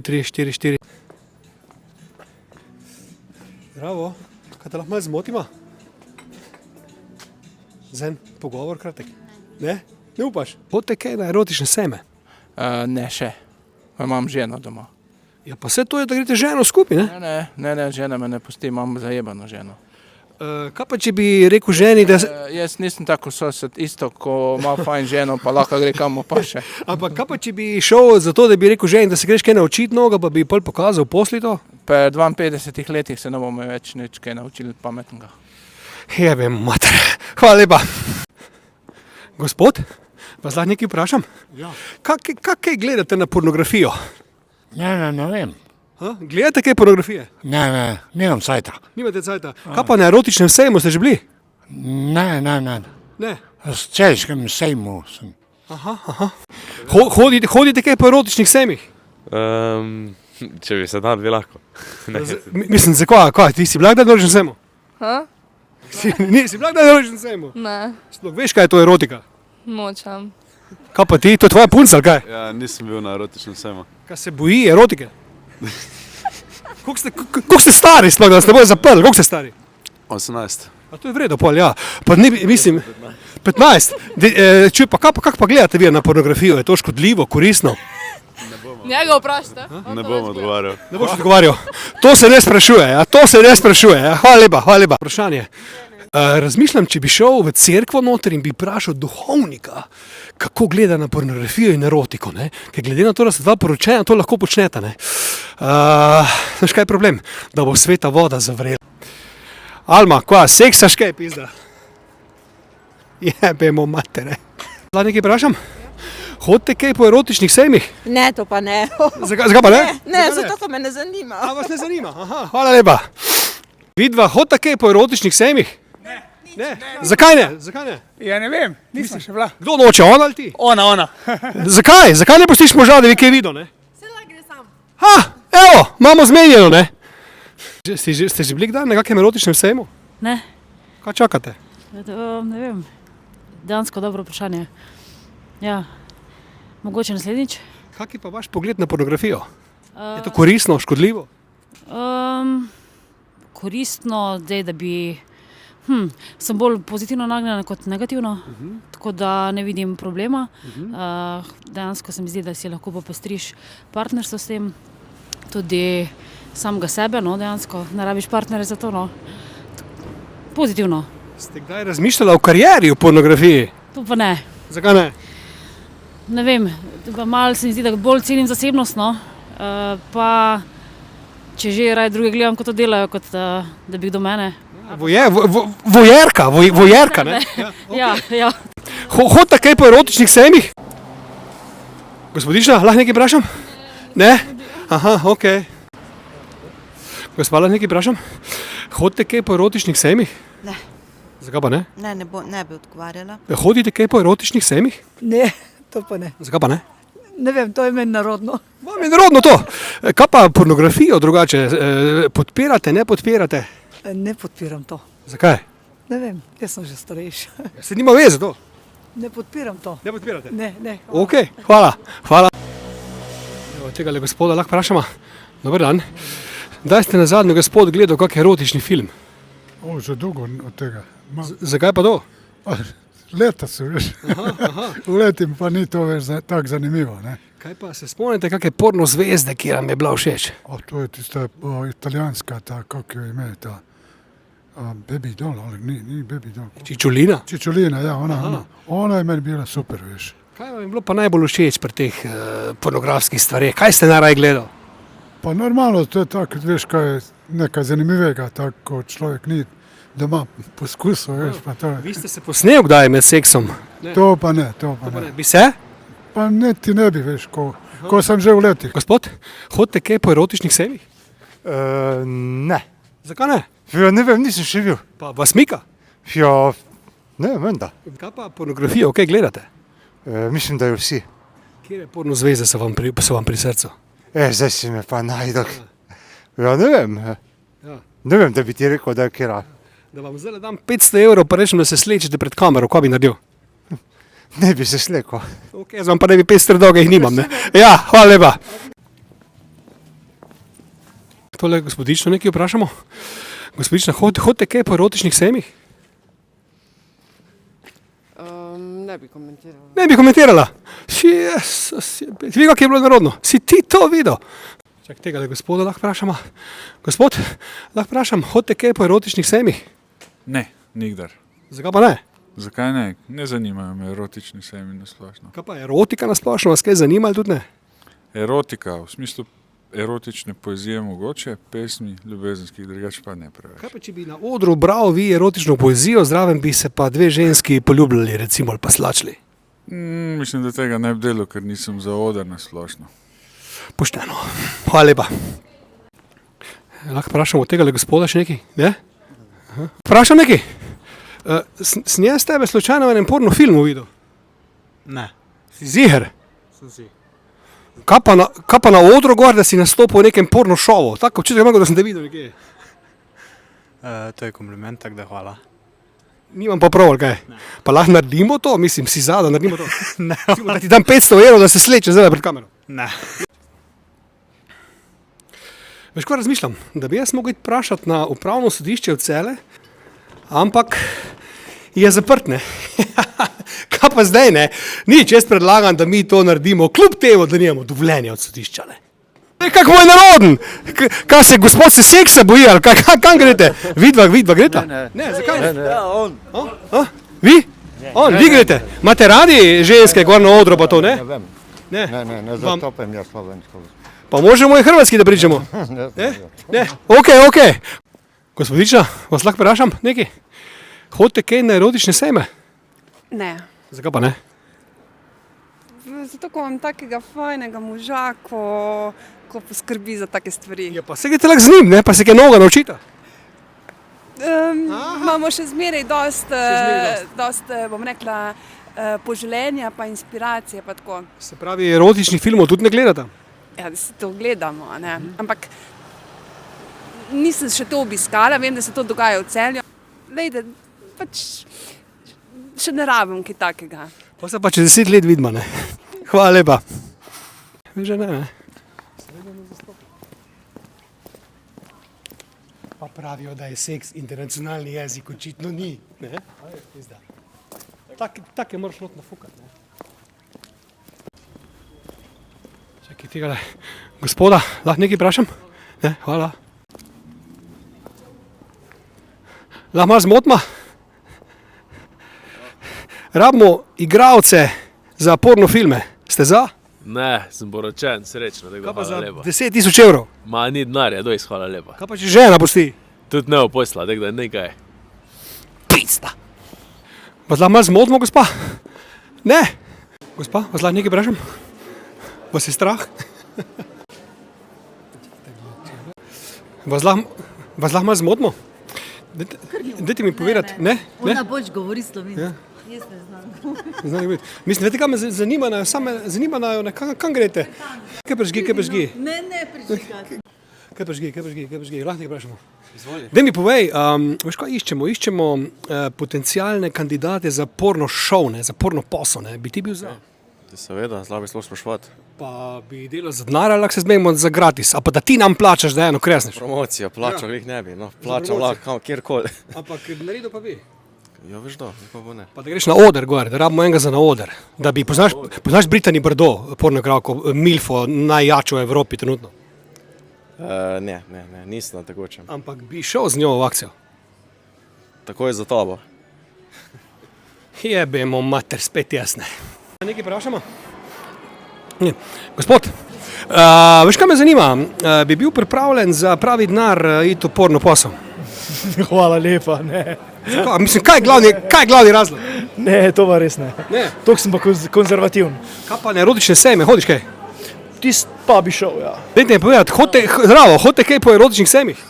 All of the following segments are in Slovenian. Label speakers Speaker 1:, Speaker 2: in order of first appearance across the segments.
Speaker 1: 3, 4, 4. Zdravo, kaj te lahko malo zmotima? Zen, pogovor kratek. Ne? Ne upaš? Hodite kaj na erotične sejme?
Speaker 2: Ne še, imam ženo doma.
Speaker 1: Ja, pa vse to je, da greste ženo skupaj, ne?
Speaker 2: Ne, žena me ne pusti, imam zajebano ženo.
Speaker 1: Kaj pa, če bi rekel ženi, da...
Speaker 2: Jaz nisem tako sosed, isto, ko ima fajn ženo, pa lahko gre kamo pa še.
Speaker 1: Ampak kaj pa, če bi šel za to, da bi rekel ženi, da se greš kaj naučiti noga, pa bi pol pokazal posli to?
Speaker 2: Po 52 letih se ne bomo več nič kaj naučili pametnega.
Speaker 1: Jebem, mater. Hvala lepa. Gospod, vas lahko nekaj vprašam?
Speaker 3: Ja.
Speaker 1: Kaj gledate na pornografijo?
Speaker 3: Ne vem.
Speaker 1: Gledate kaj pornografije?
Speaker 3: Ne, nimam sajta.
Speaker 1: Nimate cajta. Kaj pa na erotičnem sejmu ste že bili?
Speaker 3: Ne.
Speaker 1: Ne.
Speaker 3: V Celjskem sejmu sem.
Speaker 1: Hodite kaj po erotičnih sejmih?
Speaker 4: Če bi se dal, bi lahko.
Speaker 1: Mislim, kaj? Ti si bila kdaj na erotičnem sejmu? Si bila kdaj na erotičnem sejmu?
Speaker 5: Ne,
Speaker 1: Sploh veš, kaj je to erotika?
Speaker 5: nočem.
Speaker 1: Kaj pa ti? To je tvoja punca, ali kaj?
Speaker 4: Ja, nisem bil na erotičnem sejmu.
Speaker 1: Kaj se boji erotike? Koliko ste stari sploh, da vas ne bojo zaprli? Koliko ste stari?
Speaker 4: 18.
Speaker 1: A to je vredo pol, ja. Pa ne, mislim, 15. Čuj, pa kako pa gledate vi na pornografijo? Je to škodljivo, koristno?
Speaker 5: Njega vprašajte.
Speaker 4: Ne bom odgovarjal.
Speaker 1: Ne boš odgovarjal. To se ne sprašuje, ja. To se ne sprašuje, ja. Hvala lepa. Vprašanje. Razmišljam, če bi šel v cerkvo noter in bi vprašal duhovnika, kako gleda na pornografijo in erotiko, ne? Ker glede na to, da sta dva poročena, to lahko počneta, ne? Znaš, kaj je problem? Da bo sveta voda zavrela. Alma, kva, seksaš kaj, pizda? Jebemo matere. Lahko nekaj vprašam? Hodite kaj po erotičnih sejmih?
Speaker 6: Ne, to pa ne.
Speaker 1: Zakaj pa ne?
Speaker 6: Ne, zato to me ne zanima.
Speaker 1: A vas ne zanima? Aha, hvala lepa. Vidva, hodite kaj po erotičnih sejmih? Ne. Zakaj ne?
Speaker 7: Ja, ne vem, nisem še bila.
Speaker 1: Kdo noče, ona ali ti?
Speaker 7: Ona.
Speaker 1: Zakaj? Zakaj ne pustiš moža, da bi kaj videl, ne?
Speaker 6: Gre sam.
Speaker 1: Evo, imamo zmenjeno, ne? Ste že bili kdaj na kakšnem erotičnem sejmu?
Speaker 8: Ne,
Speaker 1: Kaj čakate?
Speaker 8: ne vem. Dejansko dobro vprašanje. Ja, mogoče naslednjič.
Speaker 1: Kak je pa vaš pogled na pornografijo? Je to koristno, škodljivo?
Speaker 8: Koristno, zdaj, da bi... sem bolj pozitivno nagnjena kot negativno, tako da ne vidim problema. Dejansko se mi zdi, da si lahko popestriš partnerstvo s tem, tudi samega sebe, no, dejansko, ne rabiš partnerja za to, no. Pozitivno.
Speaker 1: Ste kdaj razmišljali o karieri v pornografiji?
Speaker 8: To pa ne.
Speaker 1: Zakaj ne?
Speaker 8: Ne vem, malo se mi zdi, da bolj cenim zasebnost, no. Pa če že raje druge gledam, kot to delajo, kot da bi do mene. Vojerka, ne? Ja.
Speaker 1: Hodite kaj po erotičnih sejmih? Gospodična, lahko nekaj vprašam? Ne? Aha, okej. Gospa, lahko nekaj vprašam? Hodite kaj po erotičnih sejmih?
Speaker 6: Ne.
Speaker 1: Zakaj pa ne?
Speaker 6: Ne bi odgovarjala.
Speaker 1: Hodite kaj po erotičnih sejmih?
Speaker 9: Ne, to pa ne.
Speaker 1: Zakaj pa ne?
Speaker 9: Ne vem, to je meni narodno.
Speaker 1: Vam je narodno to. Kaj pa pornografijo drugače? Podpirate, ne podpirate?
Speaker 9: Ne podpiram to.
Speaker 1: Zakaj?
Speaker 9: Ne vem, jaz sem že starejša.
Speaker 1: Se nima veze to?
Speaker 9: Ne podpiram to.
Speaker 1: Ne podpirate?
Speaker 9: Ne.
Speaker 1: Okej, hvala. Evo, tega le gospoda lahko vprašamo. Dobar dan. Kdaj ste nazadnje, gospod, gledal kak erotični film?
Speaker 3: Že dolgo od tega.
Speaker 1: Zakaj pa to?
Speaker 3: Leta se veš. Letim pa ni to več tako zanimivo, ne.
Speaker 1: Kaj pa se spomnite kakšne porno zvezde, ki vam je bila všeč?
Speaker 3: To je tista italijanska, kako jo ime, ta Baby Doll, ali ni Baby Doll. Čičulina, ja, ona. Ona je meni bila super, veš.
Speaker 1: Kaj vam je bilo pa najbolj všeč pri teh pornografskih stvareh? Kaj ste najraje gledal?
Speaker 3: Pa normalno, to je tako, veš, kaj je nekaj zanimivega, tako ko človek ni doma poskusil, veš, pa to je.
Speaker 1: Vi ste se posnel kdaj med seksom?
Speaker 3: To pa ne.
Speaker 1: Bi se?
Speaker 3: Pa ne bi, veš, ko sem že v letih.
Speaker 1: Gospod, hodite kaj po erotičnih sejmih?
Speaker 7: Ne.
Speaker 1: Zakaj ne?
Speaker 7: Ja, ne vem, nisem še bil.
Speaker 1: Pa vas mika?
Speaker 7: Ja, ne vem, da.
Speaker 1: Kaj pa pornografijo, kaj gledate?
Speaker 7: Mislim, da jo vsi.
Speaker 1: Kje porno zveze so vam pri srcu?
Speaker 7: Zdaj si me pa najdel. Ja, ne vem. Ne vem, da bi ti rekel, da je kjera.
Speaker 1: Da vam zdaj dam 500 evrov, pa rečem, da se slečete pred kamero, kaj bi naredil?
Speaker 7: Ne bi se slekel.
Speaker 1: Ok, jaz vam pa ne bi 500 dolga jih nimam, ne? Ja, hvala lepa. tole gospodično nekaj vprašamo. Gospodična, hodite kaj po erotičnih sejmih?
Speaker 6: Ne bi komentirala.
Speaker 1: Ne bi komentirala. Jezus, vi kako je bilo narodno? Si ti to videl? Čak tega, da gospoda lahko vprašamo. Gospod, lahko vprašam, hodite kaj po erotičnih sejmih?
Speaker 10: Ne, nikdar.
Speaker 1: Zakaj pa ne?
Speaker 10: Zakaj ne? Ne zanimajo me erotični sejmi na splošno.
Speaker 1: Kaj pa erotika na splošno, vas kaj zanima ali tudi ne?
Speaker 10: Erotika, v smislu erotične poezije mogoče, pesmi, ljubezenskih, drugače pa ne preveč.
Speaker 1: Kaj pa če bi na odru bral vi erotično poezijo, zraven bi se pa dve ženski poljubljali recimo ali pa slačili?
Speaker 10: Mislim, da tega ne bi delal, ker nisem za oder na splošno.
Speaker 1: Pošteno. Hvala lepa. Lahko vprašamo tega gospoda še nekaj? Ne? Vprašam nekaj. Sem jaz tebe slučajno v enem porno filmu videl?
Speaker 11: Ne.
Speaker 1: Si ziher?
Speaker 11: Sem si.
Speaker 1: Kaj pa na odru gor, da si nastopil v nekem porno šovu? Tako občutek imam, da sem te videl nekje.
Speaker 11: To je kompliment, tako da hvala.
Speaker 1: Nimam pa prav, ali kaj?
Speaker 11: Ne.
Speaker 1: Pa lahko naredimo to? Mislim, si za, da naredimo to.
Speaker 11: Ne.
Speaker 1: Da ti dam 500 evrov, da se sleče zdaj pred kamero.
Speaker 11: Ne.
Speaker 1: Veš, ko razmišljam, da bi jaz mogel iti vprašati na upravno sodišče v Cele, ampak je zaprt, ne. Kaj pa zdaj, ne? Nič, jaz predlagam, da mi to naredimo, kljub temu, da nimamo dovoljenja od sodišča, ne. Kako moj naroden? Kaj se, gospod se seksa boji, ali kam greste? Vidva greta? Ne, zakaj?
Speaker 7: Ne, on.
Speaker 1: Vi? Vi greste? Imate radi ženske gor na odru pa to, ne?
Speaker 7: Ne vem.
Speaker 1: Ne.
Speaker 7: Ne zastopam jaz slovensko.
Speaker 1: Pa možemo i hrvatski da pričamo? Ne? Ok. Gospodična, vas lahko vprašam nekaj? Hodite kaj na erotične sejme?
Speaker 6: Ne.
Speaker 1: Zakaj pa ne?
Speaker 6: Zato, ko imam takega fajnega moža, ko poskrbi za take stvari.
Speaker 1: Ja, pa se greste lahko z njim, ne? Pa se kaj novega naučita?
Speaker 6: Imamo še zmeraj dost, bom rekla, poželenja pa inspiracije pa tako.
Speaker 1: Se pravi, erotičnih filmov tudi ne gledata?
Speaker 6: Ja, da si to gledamo, ne? Ampak nisem še to obiskala, vem, da se to dogaja v Celju. Lejde, pač še ne rabim kaj takega.
Speaker 1: Pa se pa čez 10 let vidimo, ne? Hvala lepa. Že ne? Pa pravijo, da je seks internacionalni jezik, očitno ni, ne? Tak je moraš not nafukati, ne? Čakaj tega, gospoda, lahko nekaj vprašam? Ne, hvala. Lahko malo zmotma? Rabimo igralce za porno filme. Ste za?
Speaker 12: Ne, sem poročen, srečno,
Speaker 1: Kaj pa za
Speaker 12: lepa.
Speaker 1: 10 000 evrov?
Speaker 12: Ma ni denarja, dojs, hvala lepa.
Speaker 1: Kaj pa če žena pusti?
Speaker 12: Tudi ne posla, tako da nekaj.
Speaker 1: Pizda. Vas lahko malo zmotimo, gospa? Ne. Gospa, vas lahko nekaj vprašam? Vas je strah? Vas lahko malo zmotimo? Dajte mi povedati, ne?
Speaker 13: Ona bolj govori slovensko.
Speaker 1: Ja.
Speaker 13: Jaz ne znam.
Speaker 1: Mislim, veste, kaj me zanimajo, kam greste? Kaj prižgi?
Speaker 13: Ne prižigati.
Speaker 1: Kaj prižgi, lahko nekaj vprašamo. Daj mi povej, veš kaj iščemo? Iščemo potencialne kandidate za porno šov, za porno posel, ne? Bi ti bil za?
Speaker 4: Seveda, zelo bi sploh spraševati.
Speaker 1: Pa bi delal za denar ali lahko se zmenimo za gratis? A pa da ti nam plačaš, da eno kresneš?
Speaker 4: Promocijo, plačal jih ne bi, no, plačal lahko kjerkoli.
Speaker 1: Ampak naredil pa bi.
Speaker 4: Ja, veš da, pa bo ne.
Speaker 1: Pa da greš na oder gor, da rabimo enega za na oder. Da bi, poznaš Brittany Bardot, porno igralko, milfo, najjačo v Evropi trenutno?
Speaker 4: Ne, nisem na tekočem.
Speaker 1: Ampak bi šel z njo v akcijo?
Speaker 4: Takoj za tobo.
Speaker 1: Jebemo mater, spet jasne. Nekaj vprašamo? Ne. Gospod, veš kaj me zanima? Bi bil pripravljen za pravi denar iti v porno posel?
Speaker 14: Hvala lepa, ne.
Speaker 1: Mislim, kaj je glavni razlog?
Speaker 14: Ne, to pa res ne. Toliko sem pa konzervativen.
Speaker 1: Kaj pa na erotične sejme, hodiš kaj?
Speaker 14: Tist pa bi šel, ja.
Speaker 1: Dajte mi povedati, hodite kaj po erotičnih sejmih?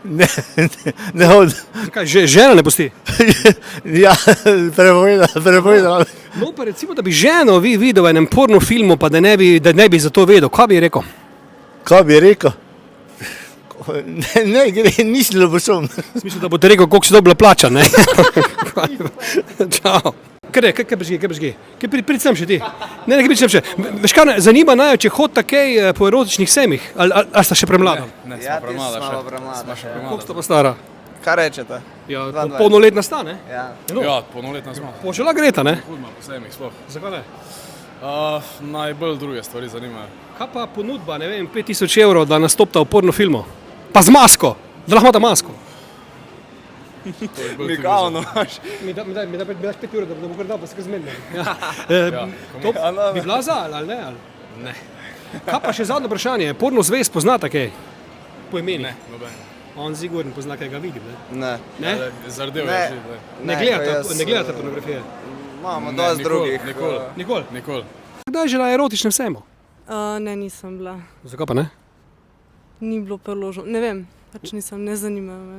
Speaker 14: Ne hodim.
Speaker 1: Kaj, žena ne pusti?
Speaker 14: Ja, prepovedala.
Speaker 1: No pa recimo, da bi ženo videl v enem porno filmu, pa da ne bi za to vedel, kaj bi rekel?
Speaker 14: Kaj bi rekel? Ne, nisem ljubosum.
Speaker 1: Smisel, da boste rekel, koliko si dobila plača, ne? Čau. Kaj bežgi? Prid sem še ti. Ne, prid sem še. Veš kaj, zanima naj, če hodite kaj po erotičnih semih, ali sta še premlada?
Speaker 11: Ne, smo premlada še.
Speaker 1: Koliko sta pa stara?
Speaker 2: Kaj rečete?
Speaker 1: Ja, polnoletna sta, ne?
Speaker 11: Ja, polnoletna smo.
Speaker 1: Počela greta, ne?
Speaker 11: Hudma po semih sploh.
Speaker 1: Zakaj ne?
Speaker 11: Najbolj druge stvari zanimajo.
Speaker 1: Kaj pa ponudba, ne vem, 5000 evrov, da nastopta v porno filmu? Pa z masko, da lahko imata masko.
Speaker 11: Mi kao noš.
Speaker 1: Mi daš 5 ur, da bo kar dal, pa se kar zmenim. To bi bila za ali ne?
Speaker 11: Ne.
Speaker 1: Kaj pa še zadnje vprašanje, porno zvez poznata kaj? Po imeni?
Speaker 11: Ne, noben.
Speaker 1: On sigurno pozna, kaj ga vidim, ne?
Speaker 2: Ne.
Speaker 11: Zardev je že.
Speaker 1: Ne gledate pornografije?
Speaker 2: Imamo dosti drugih.
Speaker 1: Nikoli. Kdaj je že na erotičnem sejmu?
Speaker 5: Ne, nisem bila.
Speaker 1: Zakaj pa ne?
Speaker 5: Ni bilo priložno. Ne vem, pač nisem, ne zanima me.